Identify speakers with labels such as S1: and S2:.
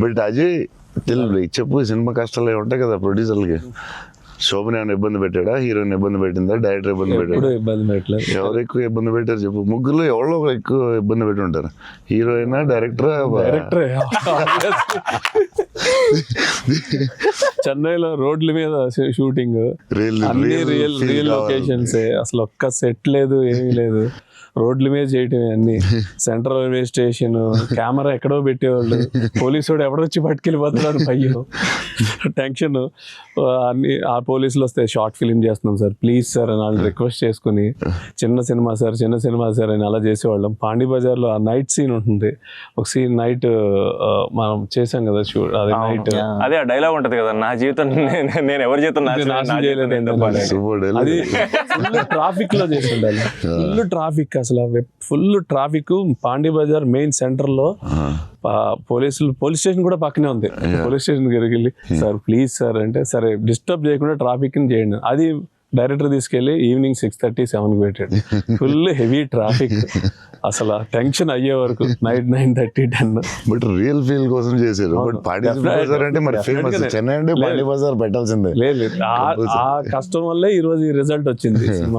S1: But Ajay చెప్పు, cinema కష్టాలు ఉంటాయి కదా ప్రొడ్యూసర్లకి. శోభన్ ఏమైనా ఇబ్బంది పెట్టాడా, హీరోయిన్ ఇబ్బంది పెట్టిందా, డైరెక్టర్ ఇబ్బంది పెట్టాడా?
S2: ఇబ్బంది పెట్టలేదు.
S1: ఎవరు ఎక్కువ ఇబ్బంది పెట్టారు చెప్పు? ముగ్గురులో ఎవరో ఒకరు ఎక్కువ ఇబ్బంది పెట్టి ఉంటారు. హీరోయినా, డైరెక్టరా?
S2: చెన్నైలో రోడ్ల మీద షూటింగ్, అన్ని రియల్ లొకేషన్స్, అసలు ఒక్క సెట్ లేదు, ఏమీ లేదు, రోడ్ల మీద చేయటమే అన్ని. సెంట్రల్ రైల్వే స్టేషన్, కెమెరా ఎక్కడో పెట్టేవాళ్ళు, పోలీసు వాడు ఎవడొచ్చి పట్టుకెళ్ళిపోతున్నాడు పయ్యో, టెన్షన్. అన్ని ఆ పోలీసులు వస్తే షార్ట్ ఫిలిం చేస్తున్నాం సార్ ప్లీజ్ సార్ అని వాళ్ళు రిక్వెస్ట్ చేసుకుని, చిన్న సినిమా సార్ అని అలా చేసేవాళ్ళం. పాండి బజార్లో ఆ నైట్ సీన్ ఉంటుంది, ఒక సీన్ నైట్ మనం చేసాం కదా షూట్, అది నైట్,
S3: అదే ఆ డైలాగ్ ఉంటది కదా, నా జీవితం నేను ఎవరి జీవితం
S2: నాశనం చేయలేదు. అది ఫుల్ ట్రాఫిక్ లో చేసి ఉండాలి, ఫుల్ ట్రాఫిక్, అసలు full traffic. Pondy Bazaar main centre లో పోలీస్ స్టేషన్ కూడా పక్కనే ఉంది. పోలీస్ స్టేషన్ దగ్గరికి వెళ్ళి సార్ ప్లీజ్ సార్ అంటే, సరే డిస్టర్బ్ చేయకుండా ట్రాఫిక్ ని చేయండి. అది డైరెక్టర్ తీసుకెళ్లి ఈవినింగ్ 6:30, 7కి పెట్టాడు. ఫుల్ హెవీ ట్రాఫిక్, అసలు టెన్షన్ అయ్యే వరకు నైట్ 9:30, 10.
S1: బట్ రియల్ ఫీల్ కోసం చేశారు. బట్ పాండి బజార్ అంటే మరి ఫేమస్, చెన్నై అంటే పాండి బజార్ పెట్టాల్సిందే.
S2: లేదు, ఆ కష్టం వల్లే ఈ రోజు ఈ రిజల్ట్ వచ్చింది సినిమా.